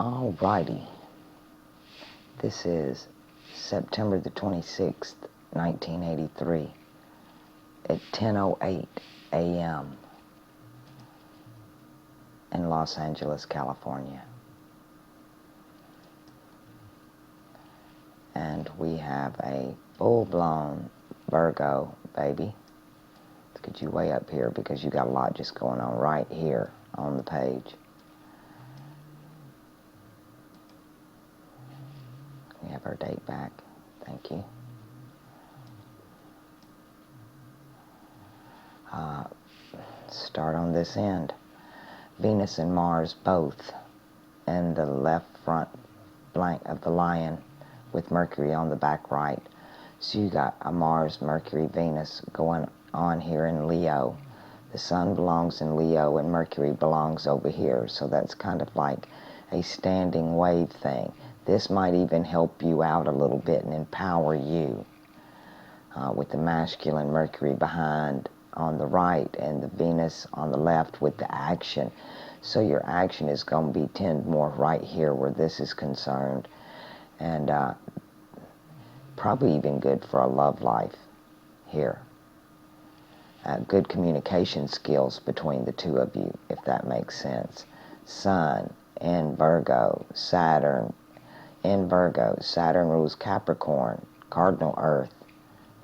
Alrighty, this is September the 26th, 1983 at 10:08 a.m. in Los Angeles, California. And we have a full-blown Virgo baby. Let's get you way up here because you got a lot just going on right here on the page. We have our date back. Thank you. Start on this end. Venus and Mars both in the left front blank of the lion with Mercury on the back right. So you got a Mars, Mercury, Venus going on here in Leo. The Sun belongs in Leo and Mercury belongs over here. So that's kind of like a standing wave thing. This might even help you out a little bit and empower you with the masculine Mercury behind on the right and the Venus on the left with the action. So your action is going to be tend more right here where this is concerned, and probably even good for a love life here. Good communication skills between the two of you, if that makes sense. Sun in Virgo, Saturn in Virgo. Saturn rules Capricorn, cardinal earth,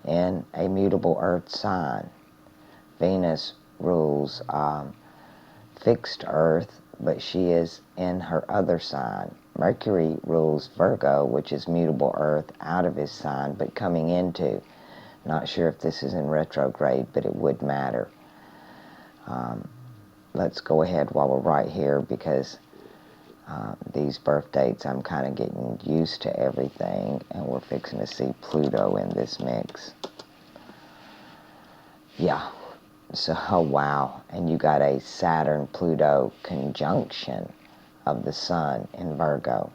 in a mutable earth sign. Venus rules fixed earth, but she is in her other sign. Mercury rules Virgo, which is mutable earth, out of his sign, but coming into. Not sure if this is in retrograde, but it would matter. Let's go ahead while we're right here because these birth dates, I'm kind of getting used to everything, and we're fixing to see Pluto in this mix. Yeah. So, oh wow, and you got a Saturn-Pluto conjunction of the Sun in Virgo.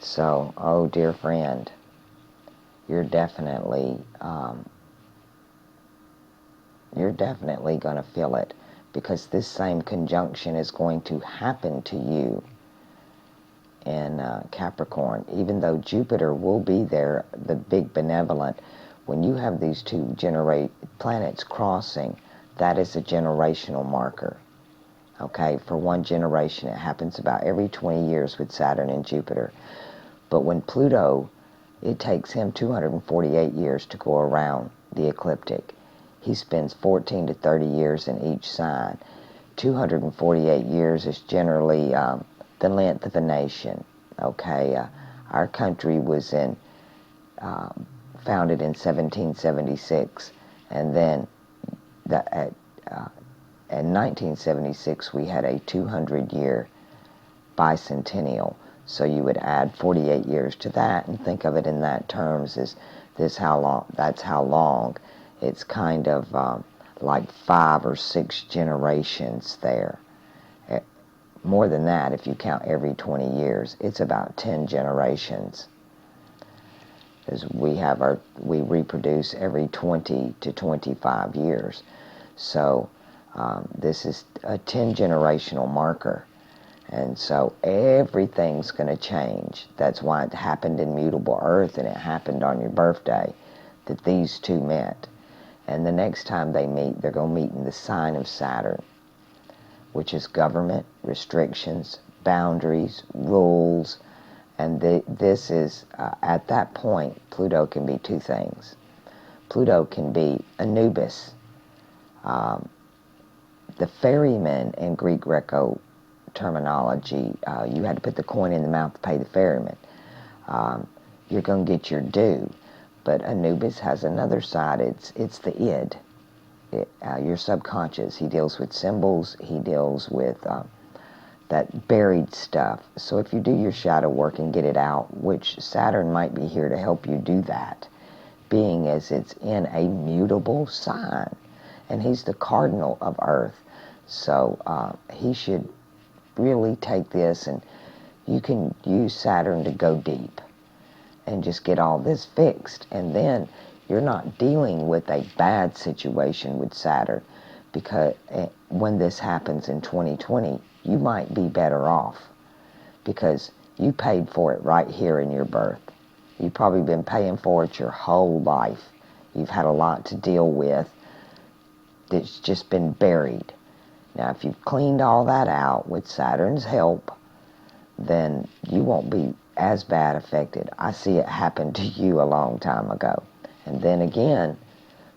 So, oh dear friend, you're definitely going to feel it, because this same conjunction is going to happen to you in Capricorn. Even though Jupiter will be there, the big benevolent, when you have these two planets crossing, that is a generational marker. Okay, for one generation, it happens about every 20 years with Saturn and Jupiter. But when Pluto, it takes him 248 years to go around the ecliptic. He spends 14 to 30 years in each sign. 248 years is generally the length of a nation. Okay, our country was founded in 1776, and then in 1976 we had a 200-year bicentennial. So you would add 48 years to that and think of it in that terms. That's how long. It's kind of like 5 or 6 generations there. More than that if you count every 20 years. It's about 10 generations. Because we reproduce every 20 to 25 years. So this is a 10 generational marker. And so everything's going to change. That's why it happened in mutable earth, and it happened on your birthday, that these two met. And the next time they meet, they're going to meet in the sign of Saturn, which is government, restrictions, boundaries, rules. And this is, at that point, Pluto can be two things. Pluto can be Anubis, the ferryman in Greek Greco terminology. You had to put the coin in the mouth to pay the ferryman. You're going to get your due. But Anubis has another side. It's the id, your subconscious. He deals with symbols. He deals with that buried stuff. So if you do your shadow work and get it out, which Saturn might be here to help you do that, being as it's in a mutable sign, and he's the cardinal of Earth. So he should really take this, and you can use Saturn to go deep and just get all this fixed. And then you're not dealing with a bad situation with Saturn, because when this happens in 2020, you might be better off because you paid for it right here in your birth. You've probably been paying for it your whole life. You've had a lot to deal with that's just been buried. Now, if you've cleaned all that out with Saturn's help, then you won't be as bad affected. I see it happen to you a long time ago. And then again,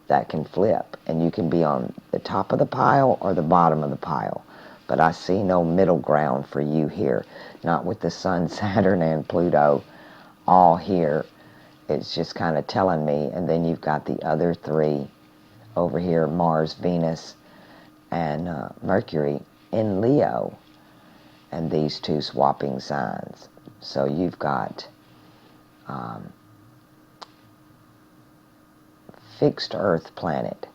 that can flip, and you can be on the top of the pile or the bottom of the pile. But I see no middle ground for you here, not with the Sun, Saturn, and Pluto all here. It's just kind of telling me, and then you've got the other three over here, Mars, Venus, and Mercury in Leo, and these two swapping signs. So you've got fixed Earth planet,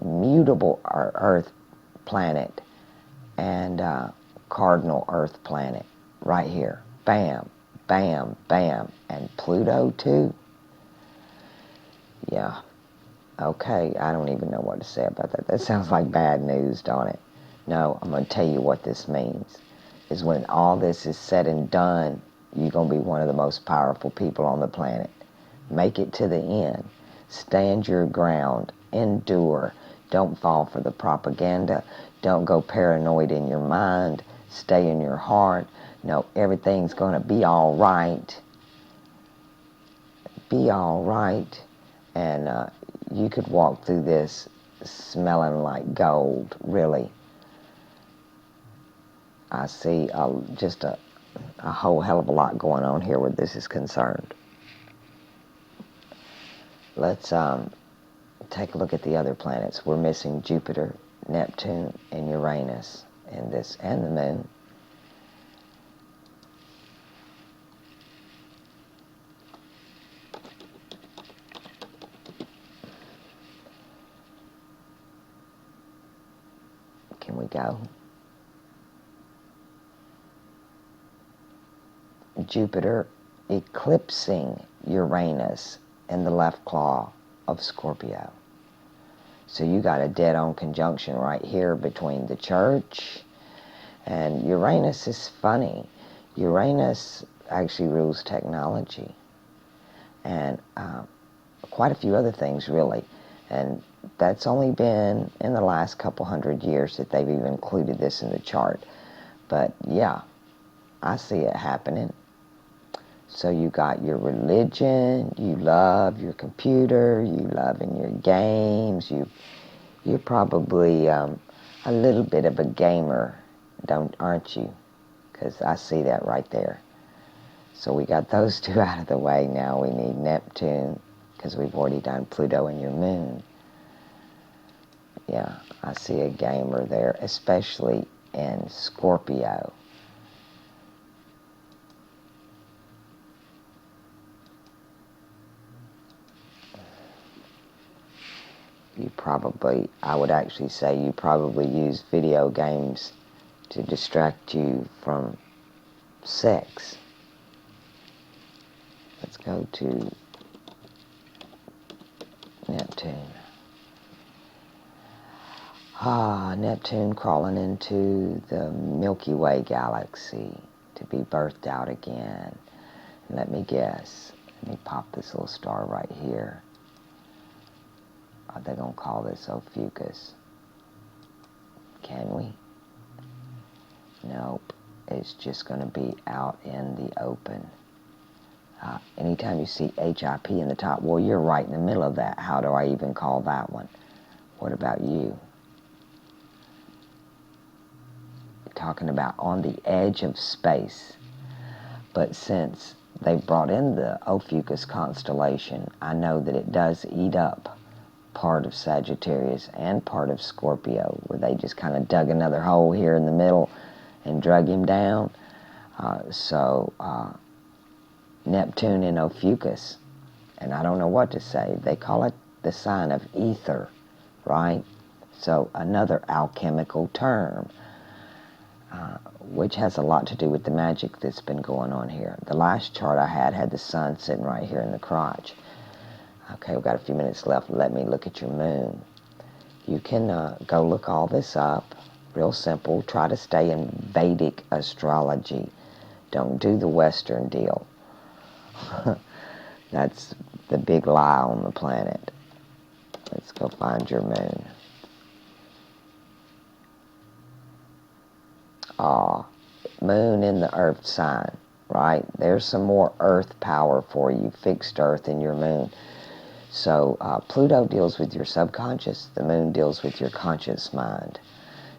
mutable Earth planet, and cardinal Earth planet right here. Bam, bam, bam. And Pluto too? Yeah. Okay, I don't even know what to say about that. That sounds like bad news, don't it? No, I'm going to tell you what this means. Is when all this is said and done, you're going to be one of the most powerful people on the planet. Make it to the end. Stand your ground. Endure. Don't fall for the propaganda. Don't go paranoid in your mind. Stay in your heart. No, everything's going to be all right. Be all right. And you could walk through this smelling like gold, really. I see just a whole hell of a lot going on here where this is concerned. Let's take a look at the other planets. We're missing Jupiter, Neptune, and Uranus in this, and the Moon. Can we go? Jupiter eclipsing Uranus in the left claw of Scorpio. So you got a dead-on conjunction right here between the church and Uranus. Is funny. Uranus actually rules technology and quite a few other things, really. And that's only been in the last couple hundred years that they've even included this in the chart. But yeah, I see it happening. So you got your religion, you love your computer, you love in your games, you're probably a little bit of a gamer, aren't you? Because I see that right there. So we got those two out of the way. Now we need Neptune, because we've already done Pluto and your Moon. Yeah, I see a gamer there, especially in Scorpio. You probably, I would actually say you probably use video games to distract you from sex. Let's go to Neptune. Neptune crawling into the Milky Way galaxy to be birthed out again. And let me guess. Let me pop this little star right here. Are they going to call this Ophiuchus? Can we? Nope. It's just going to be out in the open. Anytime you see HIP in the top, well, you're right in the middle of that. How do I even call that one? What about you? Talking about on the edge of space. But since they brought in the Ophiuchus constellation, I know that it does eat up part of Sagittarius and part of Scorpio, where they just kind of dug another hole here in the middle and drug him down. Neptune in Ophiuchus, and I don't know what to say. They call it the sign of ether, right? So another alchemical term, which has a lot to do with the magic that's been going on here. The last chart I had the sun sitting right here in the crotch. Okay, we've got a few minutes left. Let me look at your moon. You can go look all this up. Real simple. Try to stay in Vedic astrology. Don't do the Western deal. That's the big lie on the planet. Let's go find your moon. Moon in the earth sign, right? There's some more earth power for you, fixed earth in your moon. So Pluto deals with your subconscious, the moon deals with your conscious mind.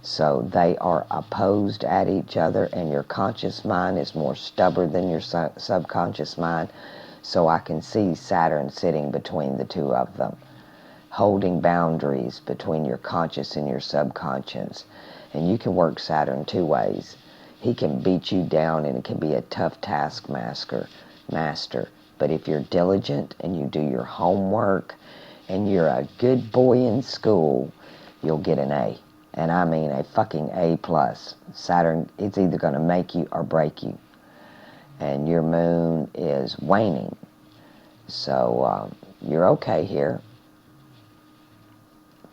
So they are opposed at each other, and your conscious mind is more stubborn than your subconscious mind. So I can see Saturn sitting between the two of them, holding boundaries between your conscious and your subconscious. And you can work Saturn two ways. He can beat you down, and it can be a tough taskmaster. But if you're diligent and you do your homework and you're a good boy in school, you'll get an A. And I mean a fucking A+. Saturn, it's either going to make you or break you. And your moon is waning. So you're okay here.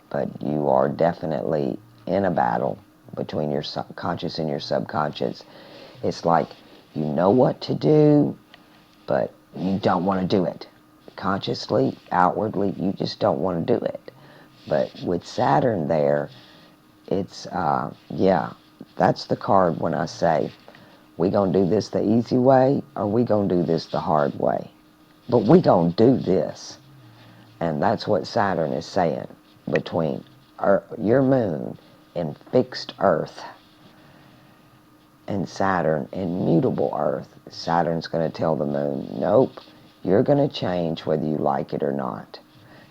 But you are definitely in a battle between your conscious and your subconscious. It's like you know what to do, but you don't want to do it. Consciously, outwardly, you just don't want to do it. But with Saturn there, it's, yeah, that's the card when I say, we gonna do this the easy way, or we gonna do this the hard way. But we gonna do this. And that's what Saturn is saying between your moon in fixed earth and Saturn in mutable earth. Saturn's going to tell the moon, nope, you're going to change whether you like it or not.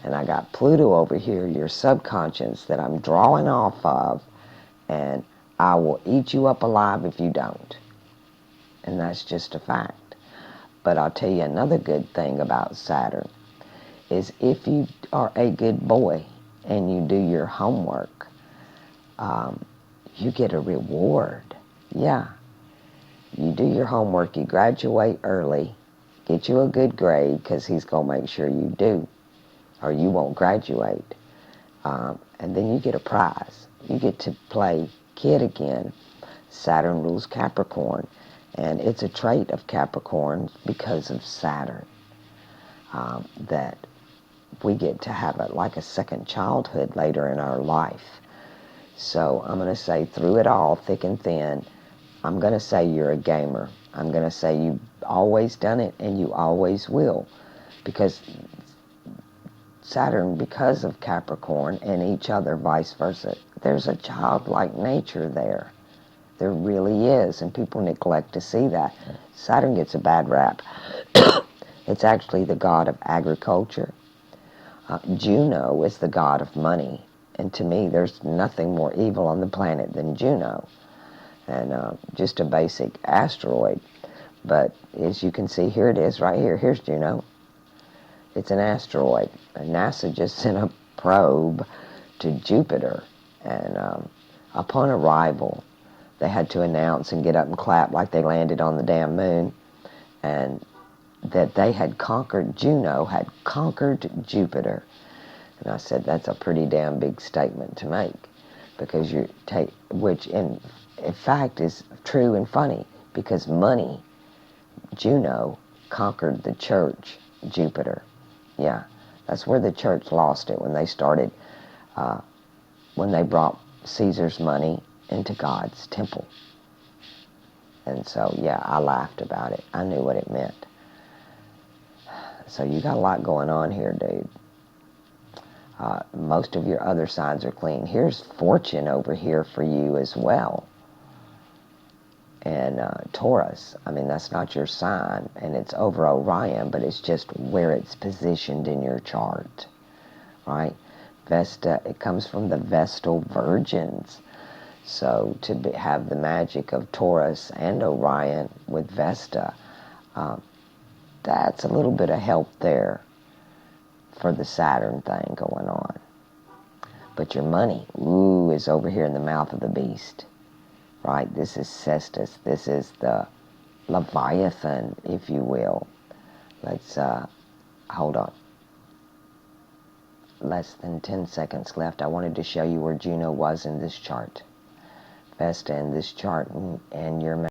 And I got Pluto over here, your subconscious, that I'm drawing off of, and I will eat you up alive if you don't. And that's just a fact. But I'll tell you another good thing about Saturn is if you are a good boy and you do your homework, you get a reward. Yeah. You do your homework, you graduate early, get you a good grade, because he's going to make sure you do, or you won't graduate. And then you get a prize. You get to play kid again. Saturn rules Capricorn, and it's a trait of Capricorn because of Saturn, that we get to have like a second childhood later in our life. So I'm going to say through it all, thick and thin, I'm going to say you're a gamer. I'm going to say you've always done it and you always will. Because Saturn, because of Capricorn and each other, vice versa, there's a childlike nature there. There really is, and people neglect to see that. Saturn gets a bad rap. It's actually the god of agriculture. Juno is the god of money. And to me, there's nothing more evil on the planet than Juno. And just a basic asteroid. But as you can see, here it is right here. Here's Juno. It's an asteroid. And NASA just sent a probe to Jupiter. And upon arrival, they had to announce and get up and clap like they landed on the damn moon. And that they had conquered, Juno had conquered Jupiter. And I said, that's a pretty damn big statement to make, because which in fact is true and funny, because money, Juno, conquered the church, Jupiter. Yeah, that's where the church lost it, when they started, when they brought Caesar's money into God's temple. And so, yeah, I laughed about it. I knew what it meant. So you got a lot going on here, dude. Most of your other signs are clean. Here's fortune over here for you as well. And Taurus, I mean, that's not your sign, and it's over Orion, but it's just where it's positioned in your chart, right? Vesta, it comes from the Vestal Virgins. So to have the magic of Taurus and Orion with Vesta, that's a little bit of help there for the Saturn thing going on. But your money, ooh, is over here in the mouth of the beast, right? This is Cestus. This is the Leviathan, if you will. Let's, hold on. Less than 10 seconds left. I wanted to show you where Juno was in this chart. Vesta in this chart, and your